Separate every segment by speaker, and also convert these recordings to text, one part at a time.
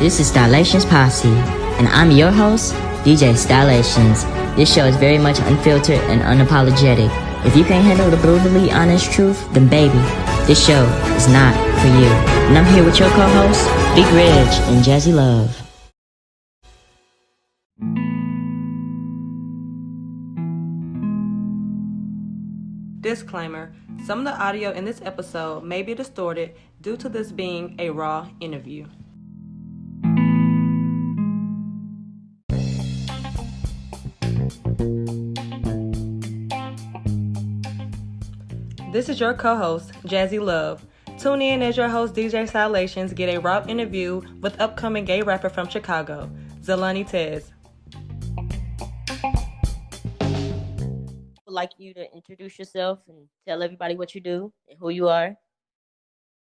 Speaker 1: This is Stylations Posse, and I'm your host, DJ Stylations. This show is very much unfiltered and unapologetic. If you can't handle the brutally honest truth, then baby, this show is not for you. And I'm here with your co-hosts, Big Reg and Jazzy Love.
Speaker 2: Disclaimer, some of the audio in this episode may be distorted due to this being a raw interview. This is your co-host, Jazzy Love. Tune in as your host, DJ Stylations, get a raw interview with upcoming gay rapper from Chicago, Zalonni Tezz.
Speaker 1: Would like you to introduce yourself and tell everybody what you do and who you are.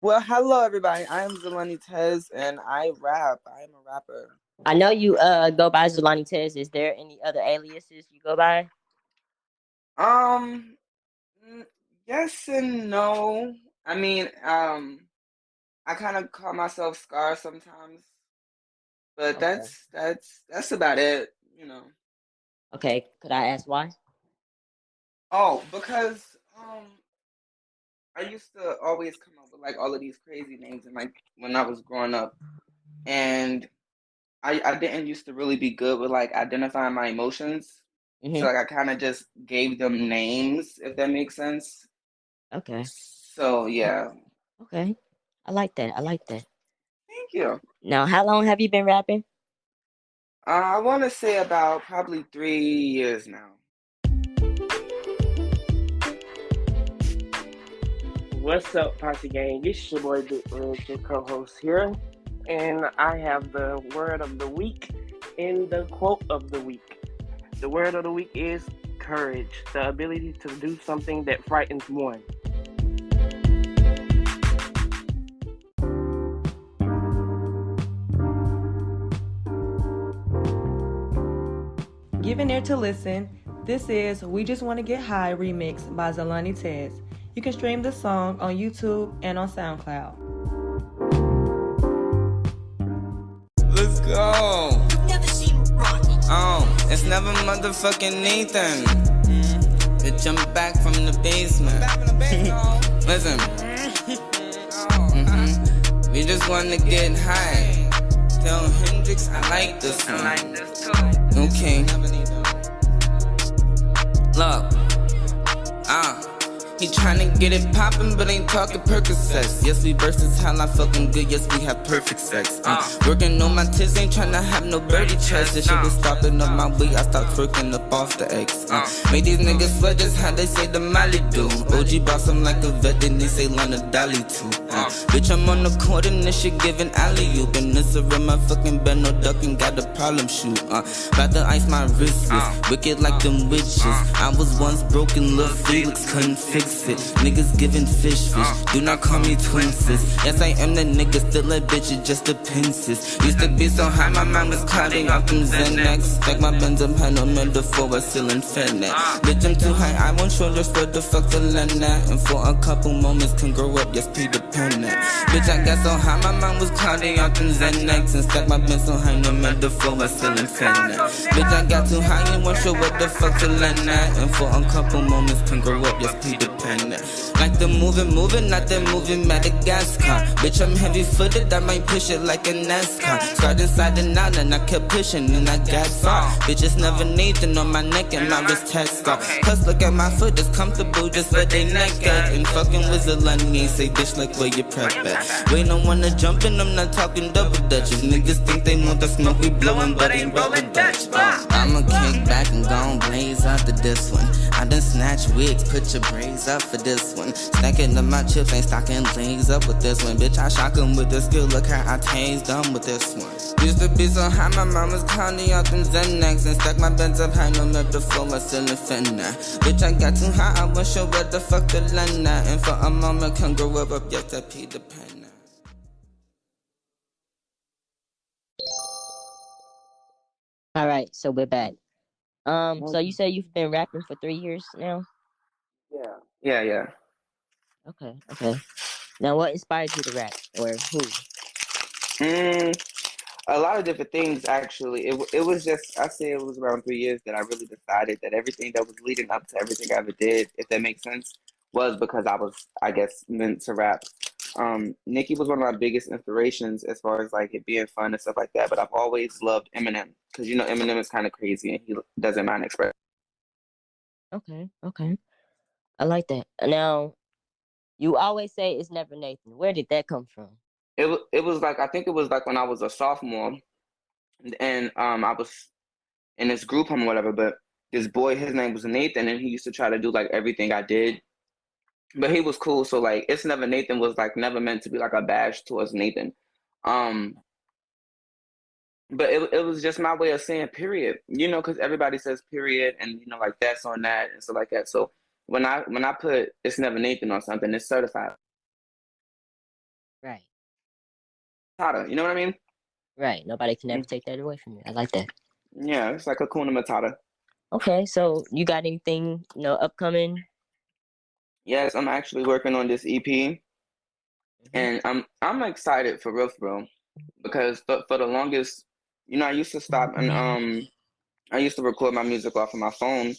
Speaker 3: Well, hello everybody. I am Zalonni Tezz and I rap. I am a rapper.
Speaker 1: I know you go by Zalonni Tezz. Is there any other aliases you go by?
Speaker 3: Yes and no. I mean, I kind of call myself Scar sometimes, but
Speaker 1: Okay.
Speaker 3: that's about it, you know.
Speaker 1: Okay, could I ask why?
Speaker 3: Oh, because I used to always come up with like all of these crazy names and like when I was growing up, and I didn't used to really be good with like identifying my emotions.
Speaker 1: Mm-hmm.
Speaker 3: So like I kind of just gave them names, if that makes sense.
Speaker 1: Okay.
Speaker 3: So yeah.
Speaker 1: Okay. I like that.
Speaker 3: Thank you.
Speaker 1: Now, how long have you been rapping?
Speaker 3: I want to say about probably 3 years now.
Speaker 4: What's up, Posse Gang? It's your boy Big Reg, your co-host here, and I have the word of the week and the quote of the week. The word of the week is courage, the ability to do something that frightens one.
Speaker 2: Give an ear to listen. This is We Just Want to Get High remix by Zalonni Tezz. You can stream this song on YouTube and on SoundCloud.
Speaker 3: Let's go. It's never motherfucking Nathan. Bitch, I'm back from the basement. Listen. We just want to get high. Tell Hendrix I like this one. Okay. Look. He tryna get it poppin', but ain't talking Percocets. Yes, we versatile, I fucking good, yes, we have perfect sex. Working on my tits, ain't tryna have no birdie chest. This shit was stopping up my weight, I stopped twerking up off the X. Made these niggas sweat just how they say the Molly do. OG boss, I'm like a vet, then they say Lana Dolly too. Bitch, I'm on the court and this shit giving alley-oop. And this a real motherfucking bed, no ducking, got the problem shoot. About to ice my wrists, wicked like them witches. I was once broken, Lil' Felix couldn't fix it. Niggas giving fish. Do not call me twin sis. Yes, I am the nigga, still a bitch, it just depends. Used to be so high, my mind was clouding off them Xanax. Stack my Benz up, had no metaphor, but still infinite. Bitch, I'm too high, I won't show just what the fuck to learn that. And for a couple moments can grow up, yes, be dependent. Bitch, I got so high, my mind was clouding off them Xanax. And stack my Benz so high, no metaphor, but still infinite. Bitch, I got too high, and won't show what the fuck to learn that. And for a couple moments can grow up, yes, be dependent. Like the moving, not the moving Madagascar. Bitch, I'm heavy footed, I might push it like a NASCAR. Started inside and out and I kept pushing and I got far. Bitches never Nathan on my neck and my wrist test scar. Plus look at my foot, it's comfortable just where they neck at. And fucking with Zalonni ain't say dish like where you prep at. Wait, no one to jump in, I'm not talking double dutch. If niggas think they want the smoke, we blowing but ain't rolling Dutch. I'ma kick back and gon' blaze after this one. I done snatch wigs, put your braids up for this one. Stacking up my chips, ain't stocking things up with this one. Bitch, I shock 'em with this skill, look how I tased them with this one. Used to be so high, my mom was counting out them Xanax. And stack my beds up high, no metaphor, I still infinite. Bitch, I got too high, I wasn't sure what the fuck to learn that. And for a moment, can grow up, yes, that P dependent.
Speaker 1: All right, so we're back. So you say you've been rapping for 3 years now?
Speaker 3: Yeah.
Speaker 1: Okay. Now, what inspired you to rap, or who?
Speaker 3: A lot of different things, actually. It was just, I say it was around 3 years that I really decided that everything that was leading up to everything I ever did, if that makes sense, was because I was, I guess, meant to rap. Nicki was one of my biggest inspirations as far as like it being fun and stuff like that. But I've always loved Eminem because you know Eminem is kind of crazy and he doesn't mind expressing.
Speaker 1: Okay, okay. I like that. Now, you always say it's never Nathan. Where did that come from?
Speaker 3: It was like I think it was like when I was a sophomore and I was in this group home or whatever. But this boy, his name was Nathan, and he used to try to do like everything I did. But he was cool. So like it's never Nathan was like never meant to be like a bash towards Nathan. Um, but it was just my way of saying period, you know, because everybody says period and you know like that's on that and stuff like that. So when I put it's never Nathan on something, it's certified.
Speaker 1: Right,
Speaker 3: Matata, you know what I mean?
Speaker 1: right. Nobody can ever take that away from you. I like that.
Speaker 3: Yeah, it's like Hakuna Matata.
Speaker 1: Okay, so you got anything, upcoming?
Speaker 3: Yes, I'm actually working on this EP,
Speaker 1: Mhm.
Speaker 3: and I'm excited for real, because for the longest, you know, I used to stop and I used to record my music off of my phone,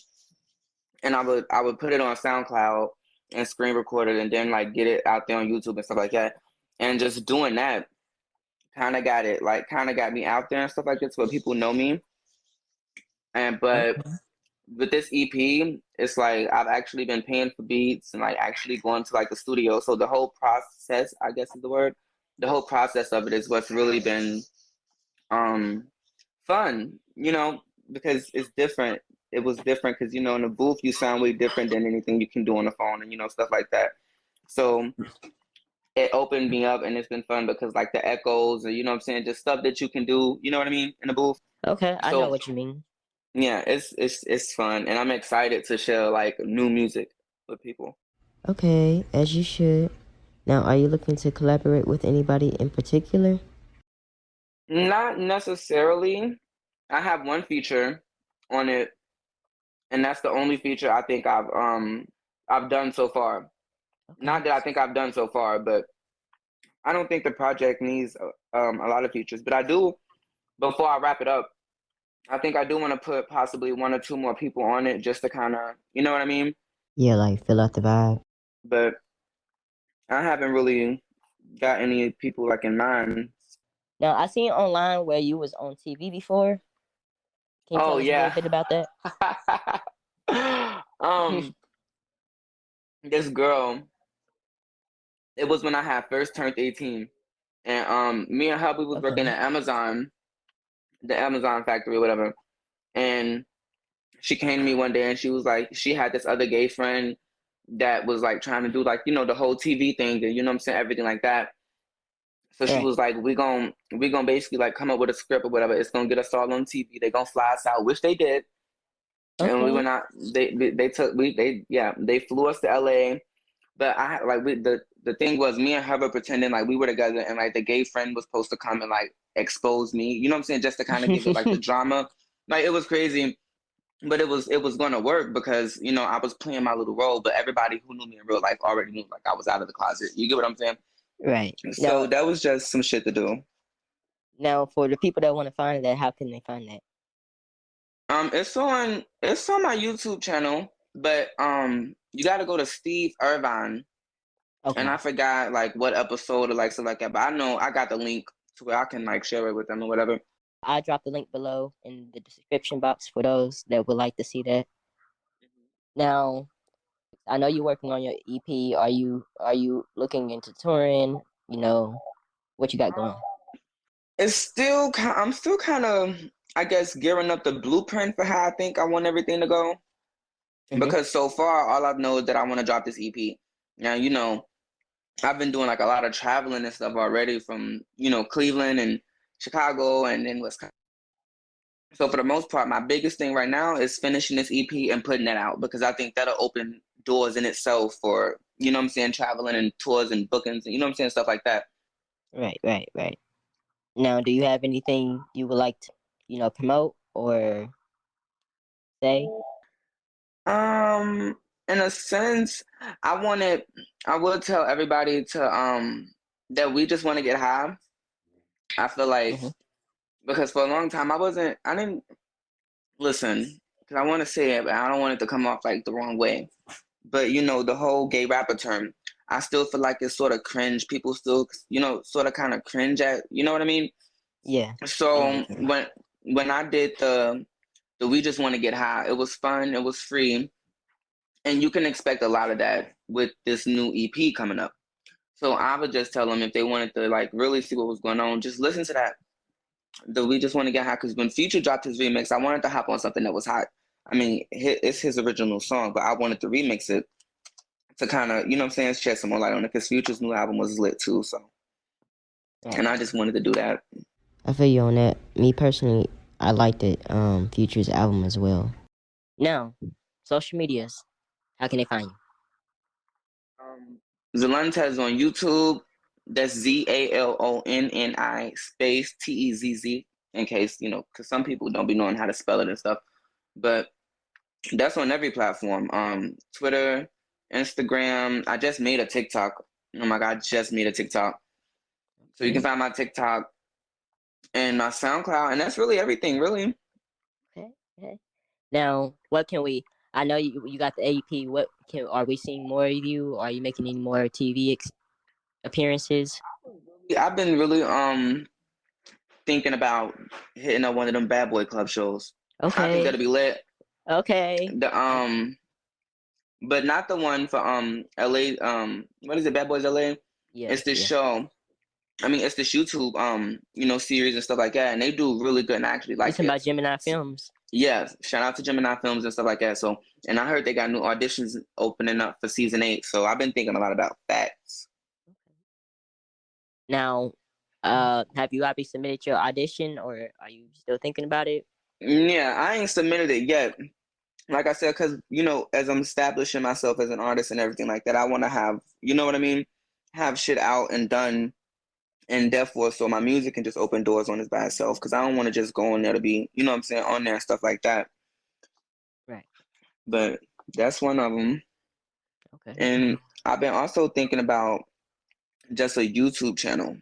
Speaker 3: and I would put it on SoundCloud and screen record it, and then like get it out there on YouTube and stuff like that, and just doing that kind of got me out there and stuff like this, where people know me, and but
Speaker 1: Okay.
Speaker 3: with this EP, it's like I've actually been paying for beats and like actually going to like the studio. So the whole process, I guess is the word, the whole process of it is what's really been um fun, you know, because it's different. It was different because you know in the booth you sound way different than anything you can do on the phone and you know stuff like that. So it opened me up and it's been fun because like the echoes and you know what I'm saying, just stuff that you can do, you know what I mean, in the booth.
Speaker 1: Okay, I know
Speaker 3: So
Speaker 1: what you mean.
Speaker 3: yeah, it's fun, and I'm excited to share like new music with people.
Speaker 1: Okay, as you should. Now, are you looking to collaborate with anybody in particular?
Speaker 3: Not necessarily. I have one feature on it, and that's the only feature I think I've done so far.
Speaker 1: Okay.
Speaker 3: Not that I think I've done so far, but I don't think the project needs a lot of features. But I do. Before I wrap it up, I think I do want to put possibly one or two more people on it just to kind of, you know what I mean.
Speaker 1: Yeah, like fill out the vibe.
Speaker 3: But I haven't really got any people like in mind.
Speaker 1: Now, I seen online where you was on TV before. Can you
Speaker 3: Oh
Speaker 1: tell us a little
Speaker 3: yeah.
Speaker 1: bit about that?
Speaker 3: um, this girl, it was when I had first turned 18. And me and her we was working
Speaker 1: Okay.
Speaker 3: at Amazon, the Amazon factory or whatever. And she came to me one day and she was like, she had this other gay friend that was like trying to do like, you know, the whole TV thing and you know what I'm saying, everything like that. So she
Speaker 1: Right.
Speaker 3: was like, we gonna basically like come up with a script or whatever. It's gonna get us all on TV. They gonna fly us out, which they did. And we
Speaker 1: Okay.
Speaker 3: went out. They took we they yeah they flew us to LA. But I like the thing was me and her were pretending like we were together and like the gay friend was supposed to come and like expose me. You know what I'm saying? Just to kind of give it like the drama. Like it was crazy, but it was gonna work because you know I was playing my little role, but everybody who knew me in real life already knew like I was out of the closet. You get what I'm saying?
Speaker 1: Right.
Speaker 3: So that was just some shit to do.
Speaker 1: Now, for the people that want to find that, how can they find that?
Speaker 3: It's on my YouTube channel, but you got to go to Steve Irvine, and
Speaker 1: Okay.
Speaker 3: I forgot like what episode or like stuff like that. But I know I got the link to where I can like share it with them or whatever.
Speaker 1: I'll drop the link below in the description box for those that would like to see that. Now, I know you're working on your EP. Are you looking into touring? What you got going?
Speaker 3: I'm still kind of I guess gearing up the blueprint for how I think I want everything to go
Speaker 1: Hmm.
Speaker 3: because so far all I know is that I want to drop this EP. Now you know I've been doing like a lot of traveling and stuff already from you know Cleveland and Chicago and then Wisconsin. So for the most part, my biggest thing right now is finishing this EP and putting that out because I think that'll open doors in itself for, you know what I'm saying, traveling and tours and bookings and you know what I'm saying, stuff like that.
Speaker 1: Right, right, right. Now, do you have anything you would like to, promote or say?
Speaker 3: In a sense, I wanted I would tell everybody to that we just want to get high. I feel like
Speaker 1: Hmm.
Speaker 3: because for a long time I didn't listen, because I want to say it, but I don't want it to come off like the wrong way. But the whole gay rapper term, I still feel like it's sort of cringe. People still, sort of kind of cringe at, you know what I mean?
Speaker 1: Yeah.
Speaker 3: So when I did the We Just Want to Get High, it was fun, it was free, and you can expect a lot of that with this new EP coming up. So I would just tell them, if they wanted to like really see what was going on, just listen to that. The We Just Want to Get High, because when Future dropped his remix, I wanted to hop on something that was hot. I mean, it's his original song, but I wanted to remix it to kind of, you know what I'm saying, shed some more light on it, because Future's new album was lit too. So, and I just wanted to do that.
Speaker 1: I feel you on that. Me personally, I liked it. Future's album as well. Now, social medias. How can they find you?
Speaker 3: Zalonni Tezz on YouTube. That's ZALONNI space TEZZ. In case because some people don't be knowing how to spell it and stuff, but that's on every platform. Twitter, Instagram. I just made a TikTok. Oh my God, I just made a TikTok. So you can find my TikTok and my SoundCloud, and that's really everything, really.
Speaker 1: Okay. Now, what can we? I know you got the AP. Are we seeing more of you? Are you making any more TV appearances?
Speaker 3: I've been really thinking about hitting up one of them Bad Boy Club shows.
Speaker 1: Okay.
Speaker 3: I think that'll be lit.
Speaker 1: Okay.
Speaker 3: But not the one for LA. What is it? Bad Boys LA.
Speaker 1: Yeah.
Speaker 3: It's this show. I mean, it's this YouTube series and stuff like that, and they do really good. And I actually like it.
Speaker 1: About Gemini Films.
Speaker 3: Yeah, shout out to Gemini Films and stuff like that. So, and I heard they got new auditions opening up for season 8. So I've been thinking a lot about that.
Speaker 1: Now, have you already submitted your audition, or are you still thinking about it?
Speaker 3: Yeah, I ain't submitted it yet. Like I said, because as I'm establishing myself as an artist and everything like that, I want to have, you know what I mean, have shit out and done, and therefore, so my music can just open doors on it by itself. Because I don't want to just go on there to be, you know what I'm saying, on there and stuff like that.
Speaker 1: Right.
Speaker 3: But that's one of them.
Speaker 1: Okay.
Speaker 3: And I've been also thinking about just a YouTube channel,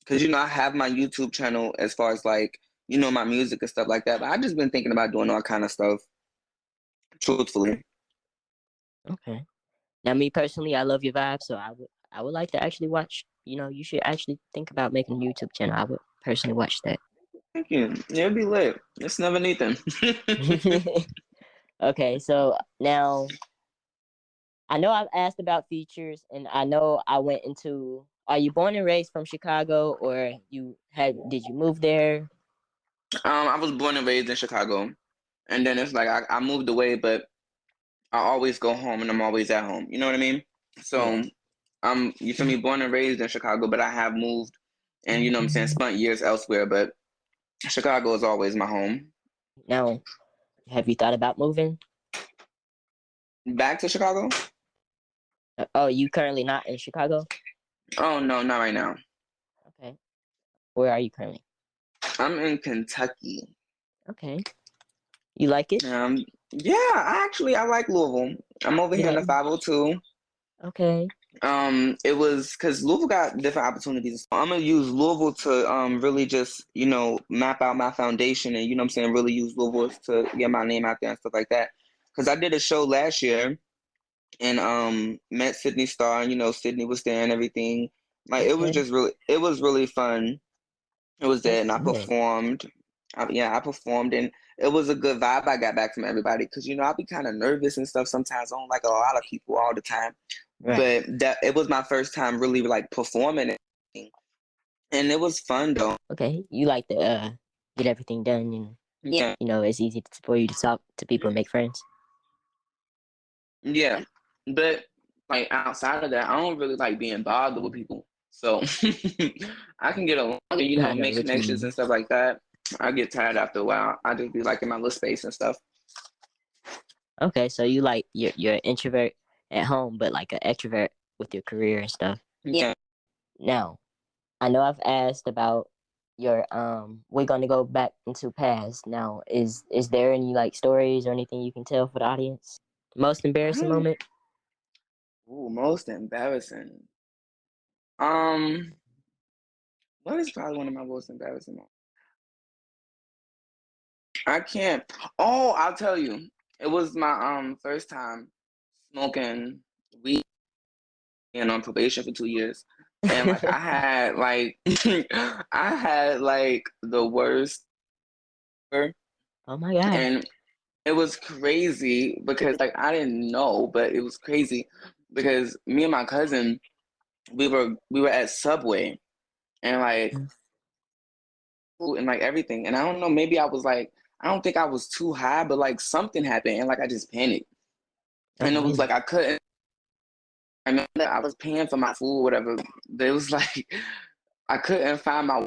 Speaker 3: because I have my YouTube channel as far as like my music and stuff like that. But I've just been thinking about doing all kind of stuff. Truthfully.
Speaker 1: Okay. Now, me personally, I love your vibe, so I would like to actually watch. You should actually think about making a YouTube channel. I would personally watch that.
Speaker 3: Thank you. Yeah, it'd be lit. It's never Nathan.
Speaker 1: Okay, so now I know I've asked about features, and I know I went into. Are you born and raised from Chicago, or did you move there?
Speaker 3: I was born and raised in Chicago, and then it's like I moved away, but I always go home, and I'm always at home. You know what I mean? So you feel me? Born and raised in Chicago, but I have moved, and what I'm saying, spent years elsewhere, but Chicago is always my home.
Speaker 1: Now, have you thought about moving
Speaker 3: back to Chicago?
Speaker 1: Oh, you currently not in Chicago?
Speaker 3: Oh no, not right now.
Speaker 1: Okay. Where are you currently?
Speaker 3: I'm in Kentucky.
Speaker 1: Okay. You like it?
Speaker 3: Yeah, I like Louisville. I'm over here in the 502.
Speaker 1: Okay.
Speaker 3: It was because Louisville got different opportunities. I'm gonna use Louisville to really just map out my foundation, and what I'm saying, really use Louisville to get my name out there and stuff like that. Because I did a show last year and met Sydney Star, and Sydney was there and everything. Like it was really fun. It was there, and I performed. I performed, and it was a good vibe I got back from everybody, because I'll be kind of nervous and stuff sometimes. I don't like a lot of people all the time. Right. But it was my first time really like performing it, and it was fun though.
Speaker 1: Okay, you like to get everything done, and it's easy for you to talk to people and make friends.
Speaker 3: Yeah, but like outside of that, I don't really like being bothered with people, so I can get along and make connections and stuff like that. I get tired after a while. I just be like in my little space and stuff.
Speaker 1: Okay, so you like you're an introvert at home, but like an extrovert with your career and stuff.
Speaker 3: Yeah.
Speaker 1: Now, I know I've asked about your we're gonna go back into past. Now, is there any like stories or anything you can tell for the audience? Most embarrassing moment?
Speaker 3: Ooh, most embarrassing. What is probably one of my most embarrassing moments? I can't. Oh, I'll tell you. It was my first time smoking weed and on probation for 2 years. And like I had like I had like the worst,
Speaker 1: Oh my God.
Speaker 3: and it was crazy because like I didn't know, but it was crazy because me and my cousin, we were at Subway and like food and like everything. And I don't know, maybe I was like, I don't think I was too high, but like something happened and like I just panicked. And it was like I couldn't. I remember that I was paying for my food, whatever. But it was like I couldn't find my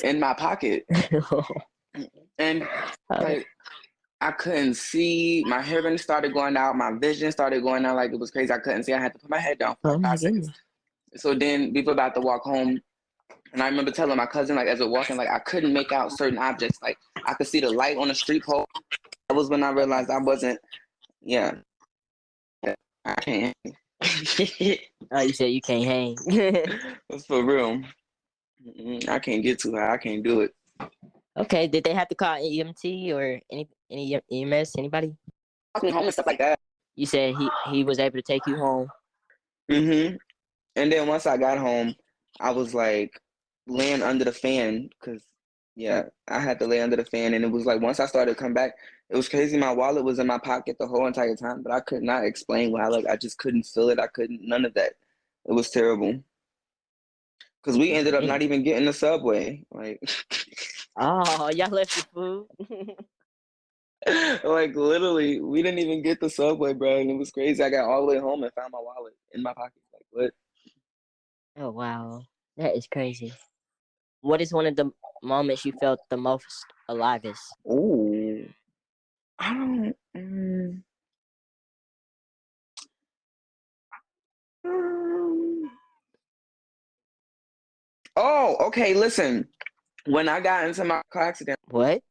Speaker 3: in my pocket, and like I couldn't see. My hearing started going out. My vision started going out. Like it was crazy. I couldn't see. I had to put my head down for
Speaker 1: Oh my
Speaker 3: 5 seconds. So then we were about to walk home, and I remember telling my cousin, like as we're walking, like I couldn't make out certain objects. Like I could see the light on the street pole. That was when I realized I wasn't. Yeah, I can't.
Speaker 1: Oh, you said you can't hang.
Speaker 3: That's for real. I can't get too high. I can't do it.
Speaker 1: Okay, did they have to call EMT or any EMS, anybody?
Speaker 3: Walking home and stuff like that.
Speaker 1: You said he was able to take you home.
Speaker 3: And then once I got home, I was like laying under the fan because I had to lay under the fan, and it was like once I started to come back, it was crazy. My wallet was in my pocket the whole entire time, but I could not explain why. Like I just couldn't feel it. I couldn't none of that. It was terrible. Because we ended up not even getting the Subway. Like,
Speaker 1: oh, y'all left your food?
Speaker 3: like, literally, we didn't even get the Subway, bro. And it was crazy. I got all the way home and found my wallet in my pocket. Like, what?
Speaker 1: Oh, wow. That is crazy. What is one of the moments you felt the most alivest?
Speaker 3: Oh, I don't. Oh, okay, listen. When I got into my car accident.
Speaker 1: What?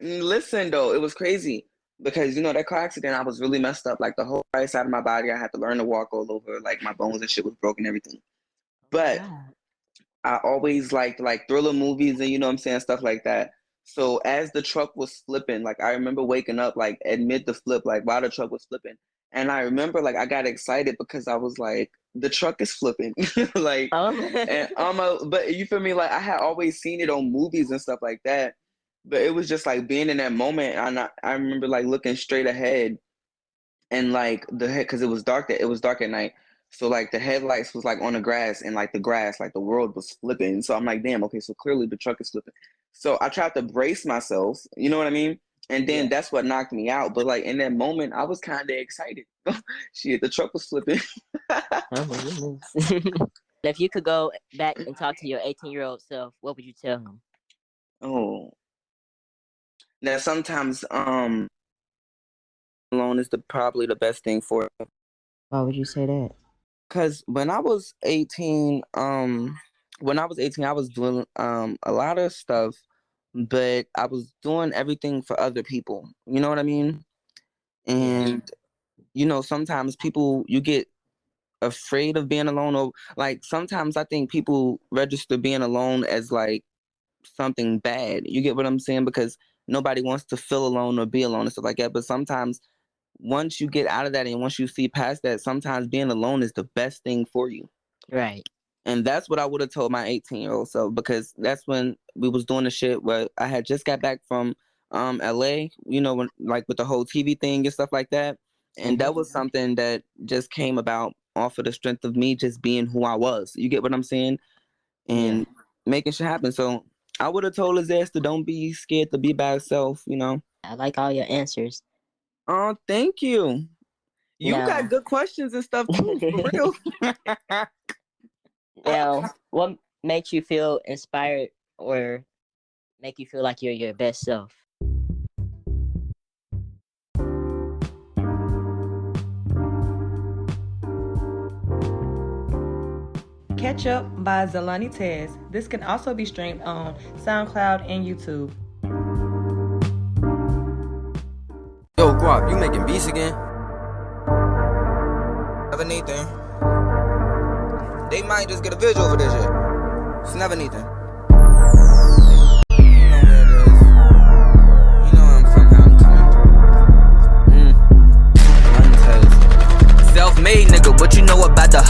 Speaker 3: Listen, though, it was crazy. Because, that car accident, I was really messed up. Like, the whole right side of my body, I had to learn to walk all over. Like, my bones and shit was broken, everything. But I always liked, like, thriller movies and, what I'm saying, stuff like that. So, as the truck was flipping, like, I remember waking up, like, amid the flip, like, while the truck was flipping. And I remember, like, I got excited because I was like, the truck is flipping. Like, but you feel me? Like, I had always seen it on movies and stuff like that. But it was just like being in that moment. I remember like looking straight ahead and like the head, because it was dark at night. So like the headlights was like on the grass, and like the grass, like the world was flipping. So I'm like, damn, okay, so clearly the truck is flipping. So I tried to brace myself, you know what I mean? And then that's what knocked me out. But like in that moment, I was kind of excited. Shit, the truck was flipping.
Speaker 1: Oh, if you could go back and talk to your 18-year-old self, what would you tell him?
Speaker 3: Oh, that sometimes alone is probably the best thing for him.
Speaker 1: Why would you say that?
Speaker 3: Because when I was 18, I was doing a lot of stuff, but I was doing everything for other people. You know what I mean? And sometimes people, you get afraid of being alone, or like sometimes I think people register being alone as like something bad. You get what I'm saying? Because nobody wants to feel alone or be alone and stuff like that. But sometimes once you get out of that and once you see past that, sometimes being alone is the best thing for you.
Speaker 1: Right.
Speaker 3: And that's what I would have told my 18-year-old self, because that's when we was doing the shit where I had just got back from LA, when, like with the whole TV thing and stuff like that. And that was something that just came about off of the strength of me just being who I was. You get what I'm saying? And making shit happen. So I would have told his ass to don't be scared to be by yourself,
Speaker 1: I like all your answers.
Speaker 3: Oh, thank you. You got good questions and stuff too, for real.
Speaker 1: Now, what makes you feel inspired or make you feel like you're your best self?
Speaker 2: Catch Up by Zalonni Tezz. This can also be streamed on SoundCloud and YouTube.
Speaker 5: Yo, Guap, you making beats again? Never anything. They might just get a visual for this shit. It's never anything. You know where it is.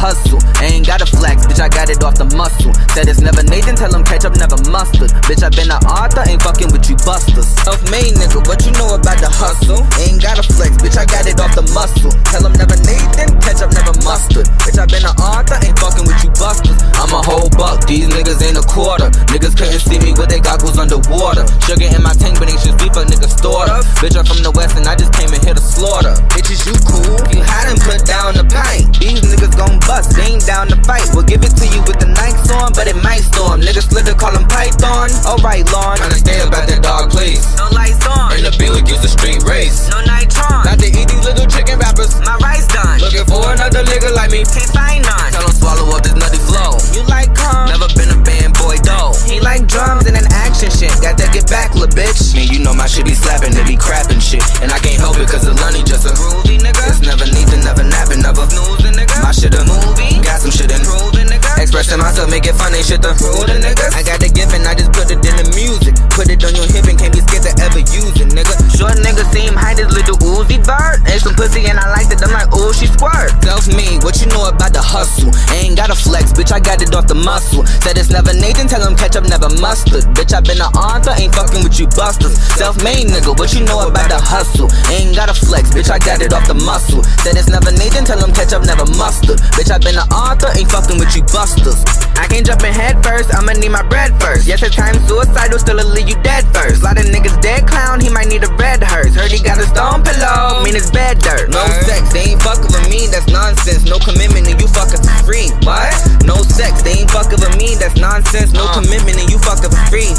Speaker 3: hustle. I ain't gotta flex, bitch, I got it off the muscle. Said it's never Nathan, tell him ketchup, never mustard. Bitch, I been an author, ain't fucking with you busters. Self-made nigga, what you know about the hustle? I ain't gotta flex, bitch, I got it off the muscle. Tell him never Nathan, ketchup, never mustard. Bitch, I been an author, ain't fucking with you busters. I'm a whole buck, these niggas ain't a quarter. Niggas couldn't see me with their goggles underwater. Sugar in my tank, but ain't shit beef, a nigga stored up. Bitch, I'm from the west and I just came and hit a slaughter. Bitches, you cool? You had him put down the pint. These niggas gon' bust, they ain't down to fight. We'll give it to you with the Nikes on, but it might storm. Niggas slither, call him Python. Alright, Lon. Tryna stay up at that dog place. No lights on. In the Buick, use the street race. No nitron. Not to eat these little chicken wrappers. My rice done. Looking for another nigga like me. Can't find none. Tell him swallow up this nutty flow. You like calm? Never been a band boy though. He like drums and an action shit. Got that get back, lil' bitch. Man, you know my shit be slapping, it be crapping shit. And I can't help it cause Zalonni just a groovy nigga. It's never Nathan, never napping, never snoozing nigga. My shit a movie, got some shit in proving nigga. Expressing myself, make it fun, ain't shit to prove the niggas. I got the gift and I just put it in the music. Put it on your hip and can't be scared to ever use it, nigga. Short nigga seem high, this little Uzi bird. Ain't some pussy and I like it, I'm like, ooh, she squirt. Self-made, what you know about the hustle? I ain't gotta flex, bitch, I got it off the muscle. Said it's never Nathan, tell him ketchup, never mustard. Bitch, I been an author, ain't fucking with you busters. Self-made nigga, what you know about the hustle? I ain't gotta flex, bitch, I got it off the muscle. Said it's never Nathan, tell him ketchup, never mustard. Bitch, I been an author, ain't fucking with you busters. I can't jump in head first, I'ma need my bread first. Yes, at times suicidal, still leave you dead first. Lot of niggas dead clown, he might need a red hearse. Heard he got a stone pillow, mean it's bed dirt. No sex, they ain't fucking with me, that's nonsense. No commitment and you fucking for free. What? No sex, they ain't fucking with me, that's nonsense. No commitment and you fucking for free.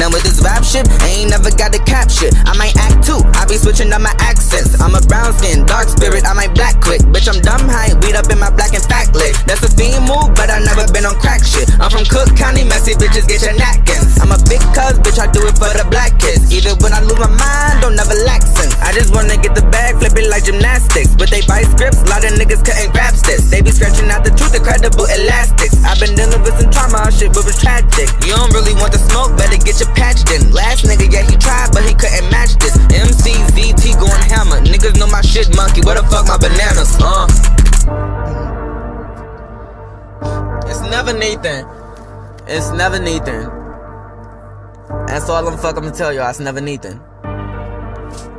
Speaker 3: Now with this rap shit, I ain't never got the cap shit. I might act too, I be switching up my accents. I'm a brown skin, dark spirit, I might black quick. Bitch, I'm dumb high, weed up in my black and fat lit. That's a fiend move, but I never been on crack shit. I'm from Cook County, messy bitches get your napkins. I'm a big cuz, bitch, I do it for the black kids. Even when I lose my mind, don't never lack sense. I just wanna get the bag, flip it like gymnastics. But they fight scripts, a lot of niggas couldn't grab sticks. They be scratching out the truth, incredible elastics. I've been dealing with some trauma, shit, but was tragic. You don't really want the smoke, better get your patched in. Last nigga, yeah, he tried, but he couldn't match this. MCZT going hammer, niggas know my shit monkey. Where the fuck my bananas, It's never Nathan. It's never Nathan. That's all I'm fucking gonna tell y'all. It's never Nathan.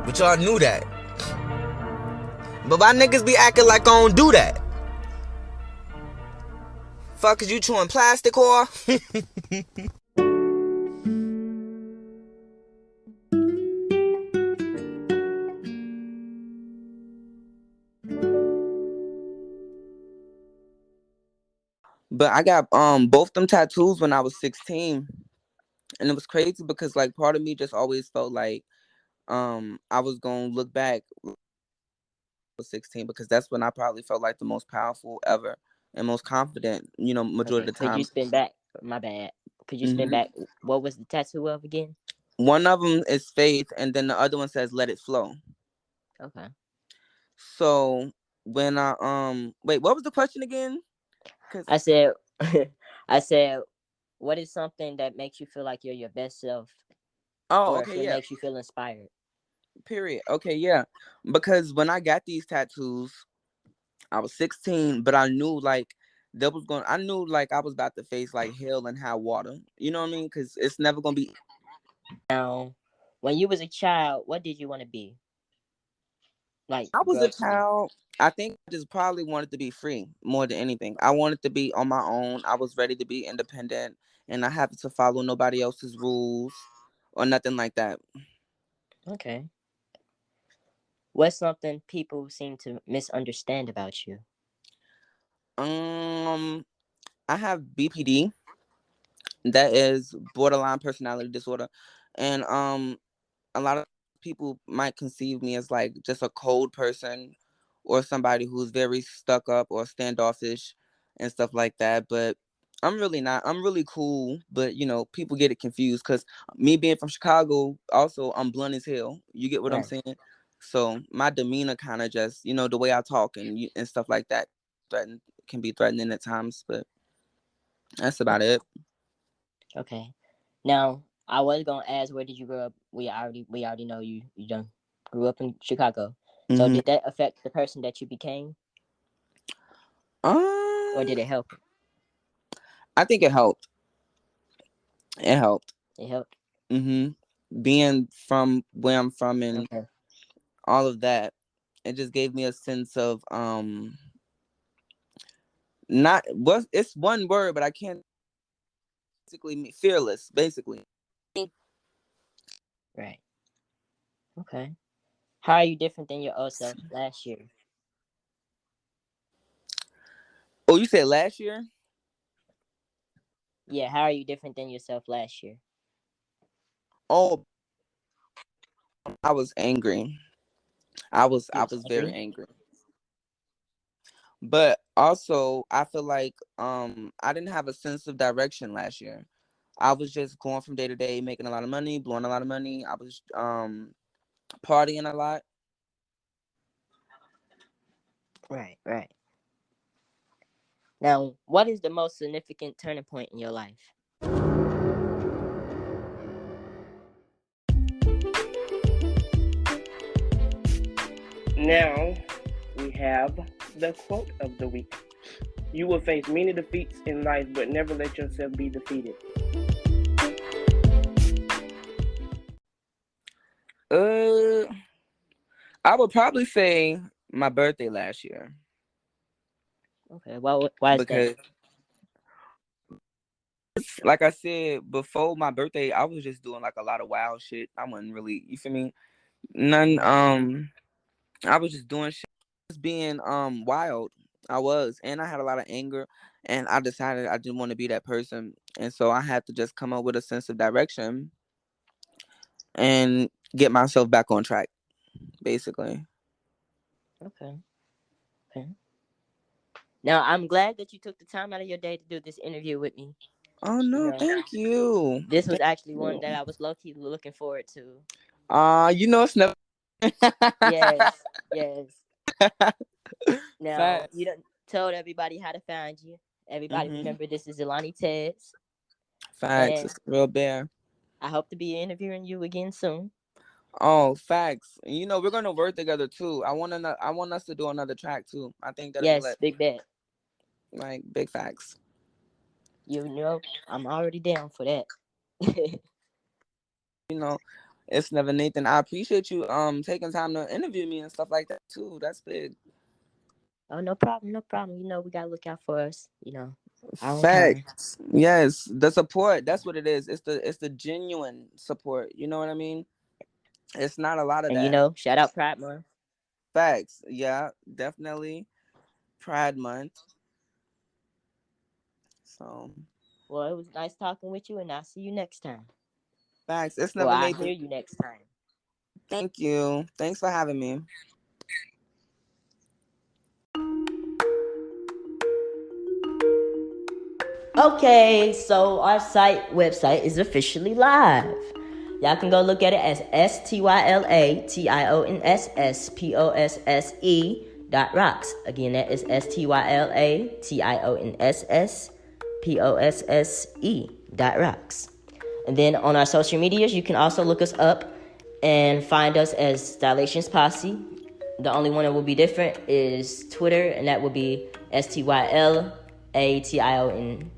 Speaker 3: But y'all knew that. But why niggas be acting like I don't do that? Fuck, is you chewing plastic, whore? But I got both them tattoos when I was 16. And it was crazy because like part of me just always felt like I was gonna look back was 16 because that's when I probably felt like the most powerful ever and most confident, majority of the time.
Speaker 1: Could you spin back? My bad. Could you spin back? What was the tattoo of again?
Speaker 3: One of them is faith, and then the other one says let it flow.
Speaker 1: Okay.
Speaker 3: So when I wait, what was the question again?
Speaker 1: I said, I said, what is something that makes you feel like you're your best self?
Speaker 3: Oh,
Speaker 1: or
Speaker 3: okay,
Speaker 1: if it
Speaker 3: yeah.
Speaker 1: makes you feel inspired.
Speaker 3: Period. Okay, yeah. Because when I got these tattoos, I was 16, but I knew like I knew like I was about to face like hell and high water. You know what I mean? Because it's never gonna be.
Speaker 1: Now, when you was a child, what did you want to be? Like,
Speaker 3: I was a child. I think I just probably wanted to be free more than anything. I wanted to be on my own. I was ready to be independent, and I had to follow nobody else's rules or nothing like that.
Speaker 1: Okay. What's something people seem to misunderstand about you?
Speaker 3: I have BPD. That is borderline personality disorder, and a lot of people might conceive me as like just a cold person or somebody who's very stuck up or standoffish and stuff like that. But I'm really not. I'm really cool, but people get it confused because me being from Chicago, also I'm blunt as hell. You get what I'm saying? So my demeanor kind of just, the way I talk and stuff like that, can be threatening at times, but that's about it.
Speaker 1: Okay. Now, I was gonna ask, where did you grow up? We already know you done grew up in Chicago. So
Speaker 3: Mm-hmm.
Speaker 1: did that affect the person that you became? Or did it help?
Speaker 5: I think it helped. It helped.
Speaker 1: It helped.
Speaker 5: Being from where I'm from and
Speaker 1: Okay.
Speaker 5: all of that, it just gave me a sense of not what it's one word, but I can't basically fearless, basically.
Speaker 1: Right. Okay. How are you different than your old self last year?
Speaker 5: Oh, you said last year?
Speaker 1: Yeah, how are you different than yourself last year?
Speaker 5: Oh, I was angry. I was
Speaker 1: You was
Speaker 5: very
Speaker 1: angry?
Speaker 5: angry. But also, I feel like I didn't have a sense of direction last year. I was just going from day to day, making a lot of money, blowing a lot of money. I was partying a lot.
Speaker 1: Right, right. Now, what is the most significant turning point in your life?
Speaker 4: Now we have the quote of the week. You will face many defeats in life, but never let yourself be defeated.
Speaker 5: I would probably say my birthday last year.
Speaker 1: Okay, why is
Speaker 5: Because
Speaker 1: that?
Speaker 5: like I said, before my birthday, I was just doing like a lot of wild shit. I wasn't really, you feel me? None I was just doing shit, just being wild. I was, and I had a lot of anger, and I decided I didn't want to be that person, and so I had to just come up with a sense of direction and get myself back on track, basically.
Speaker 1: Okay. Okay. Now, I'm glad that you took the time out of your day to do this interview with me.
Speaker 5: Oh
Speaker 1: You
Speaker 5: no,
Speaker 1: know,
Speaker 5: thank you.
Speaker 1: this was
Speaker 5: Thank
Speaker 1: actually one
Speaker 5: you.
Speaker 1: that I was low-key looking forward to.
Speaker 5: It's never.
Speaker 1: Yes, yes. Now,
Speaker 5: Facts.
Speaker 1: you done told everybody how to find you. Everybody
Speaker 5: Mhm.
Speaker 1: remember this is Zalonni Tezz.
Speaker 5: Facts.
Speaker 1: And
Speaker 5: It's real bear.
Speaker 1: I hope to be interviewing you again soon.
Speaker 5: Oh, facts. We're gonna work together too. I want us to do another track too. I think that'll be
Speaker 1: Yes,
Speaker 5: lit.
Speaker 1: big bet.
Speaker 5: Like big facts.
Speaker 1: I'm already down for that.
Speaker 5: You know, it's never Nathan. I appreciate you taking time to interview me and stuff like that too. That's big.
Speaker 1: Oh, no problem, no problem. We gotta look out for us. Our own kind.
Speaker 5: Facts. Yes, the support. That's what it is. It's the genuine support. You know what I mean? It's not a lot of
Speaker 1: And
Speaker 5: that.
Speaker 1: shout out Pride Month.
Speaker 5: Facts. Yeah, definitely. Pride Month. So
Speaker 1: Well, it was nice talking with you, and I'll see you next time.
Speaker 5: facts. It's
Speaker 1: Or
Speaker 5: never
Speaker 1: I'll
Speaker 5: Nathan.
Speaker 1: hear you next time.
Speaker 5: Thank you. Thanks for having me.
Speaker 1: Okay, so our website is officially live. Y'all can go look at it as STYLATIONSSPOSSE.rocks. Again, that is STYLATIONSSPOSSE.rocks. And then on our social medias, you can also look us up and find us as Stylations Posse. The only one that will be different is Twitter, and that will be STYLATIONP.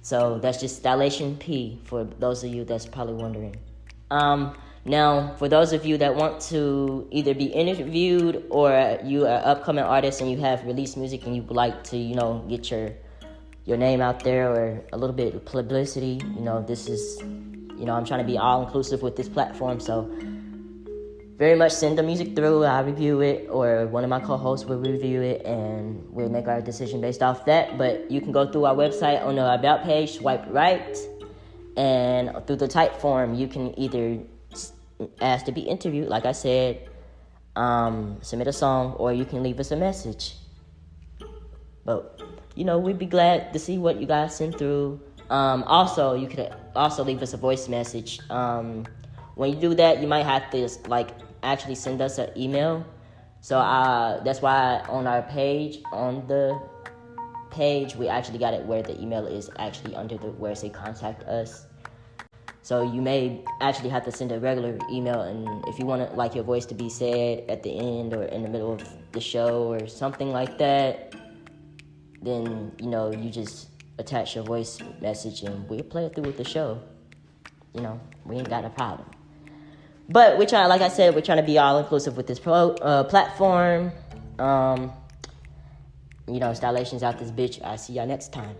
Speaker 1: So that's just Stylation P for those of you that's probably wondering. Now, for those of you that want to either be interviewed or you are upcoming artists and you have released music and you would like to, get your name out there or a little bit of publicity, this is, I'm trying to be all inclusive with this platform. So very much send the music through. I'll review it, or one of my co-hosts will review it, and we'll make our decision based off that. But you can go through our website on the About page, swipe right, and through the type form, you can either ask to be interviewed, like I said, submit a song, or you can leave us a message. But, we'd be glad to see what you guys send through. Also, you could also leave us a voice message. When you do that, you might have to actually send us an email. So that's why on the page, we actually got it where the email is actually under where it say contact us. So you may actually have to send a regular email, and if you want your voice to be said at the end or in the middle of the show or something like that, then, you know, you just attach your voice message and we'll play it through with the show. You know, we ain't got a problem. But we're trying, like I said, we're trying to be all inclusive with this platform. You know, Stylations out this bitch. I'll see y'all next time.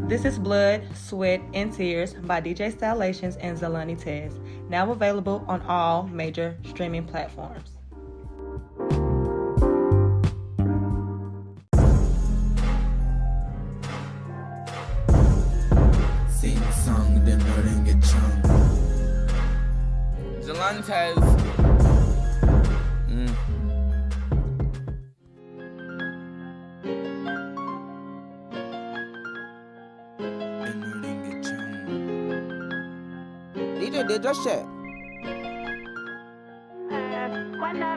Speaker 2: This is Blood, Sweat, and Tears by DJ Stylations and Zalonni Tezz. Now available on all major streaming platforms.
Speaker 3: Sing a song, then learn get chung. Zalonni Tezz. DJ did your shit.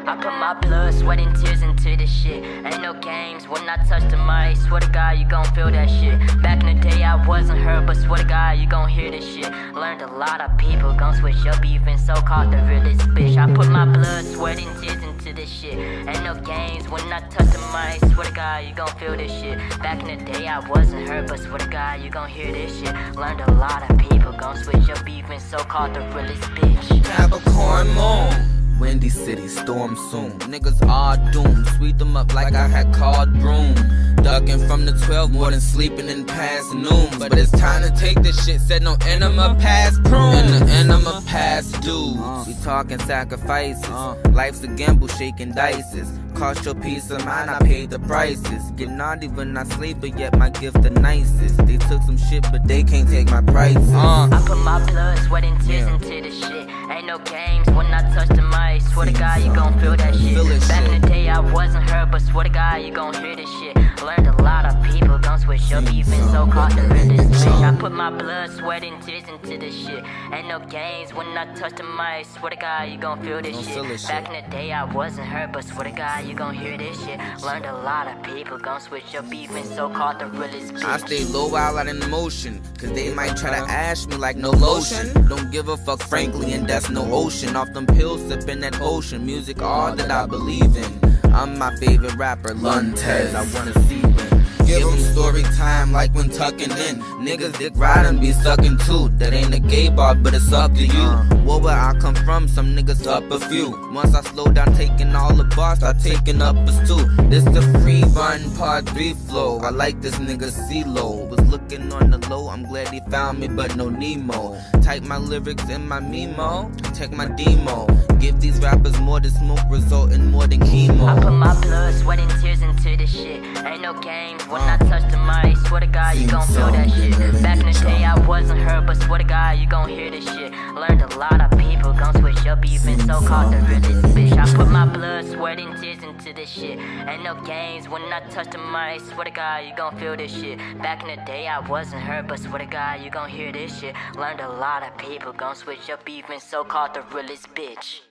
Speaker 1: I put my blood, sweat, and tears into this shit. Ain't no games when I touch the mic. Swear to God, you gon' feel that shit. Back in the day, I wasn't her, but swear to God, you gon' hear this shit. Learned a lot of people gon' switch up, even so-called the realest bitch. I put my blood, sweat, and tears into this shit. Ain't no games when I touch the mic. Swear to God, you gon' feel this shit. Back in the day, I wasn't her, but swear to God, you gon' hear this shit. Learned a lot of people gon' switch up, even so-called the realest bitch.
Speaker 3: Capricorn moon. Windy City, storm soon. Niggas all doomed. Sweep them up like I had called broom. Ducking from the 12 more than sleeping in past noon. But it's time to take this shit. Said no enema past prune. And the enema past dudes. We talking sacrifices. Life's a gamble, shaking dices. Cost your peace of mind, I paid the prices. Get naughty when I sleep, but yet my gift the nicest. They took some shit, but they can't take my prices.
Speaker 1: I put my blood, sweat, and tears into this shit. Ain't no games when I touch the mic. Swear to God, you gon' feel that shit. Back in the day, I wasn't her, but swear to God, you gon' hear this shit. Learned a lot of people gon' switch up, even so-called the realest bitch. I put my blood, sweat, and tears into this shit. Ain't no games when I touch the mic. Swear to God, you gon' feel this shit. Back in the day, I wasn't her, but swear to God, you gon' hear this shit. Learned a lot of people gon' switch up, even so-called the realest bitch.
Speaker 3: I stay low while out in motion, cause they might try to ash me like no lotion. Don't give a fuck, frankly, and that's no ocean. Off them pills, sippin' that ocean. Music, all that I believe in. I'm my favorite rapper, Zalonni Tezz. I wanna see them. Give them story time like when tucking in. Niggas dick riding be sucking too. That ain't a gay bar, but it's up to you. Where I come from, some niggas up a few. Once I slow down, taking all the bars, start taking up us too. This the free run part 3 flow. I like this nigga CeeLo. Was looking on the low, I'm glad he found me, but no Nemo. Type my lyrics in my memo, check my demo. Give these rappers more than smoke, result in more than chemo.
Speaker 1: I put my blood, sweat, and tears into this shit. Ain't no games when I touch the mic. Swear to God, you gon' feel that shit. Back in the day, I wasn't her, but swear to God, you gon' hear this shit. Learned a lot of people gon' switch up, even so-called the realest bitch. I put my blood, sweat, and tears into this shit. Ain't no games when I touch the mic. Swear to God, you gon' feel this shit. Back in the day, I wasn't her, but swear to God, you gon' hear this shit. Learned a lot of people gon' switch up, even so-called the realest bitch.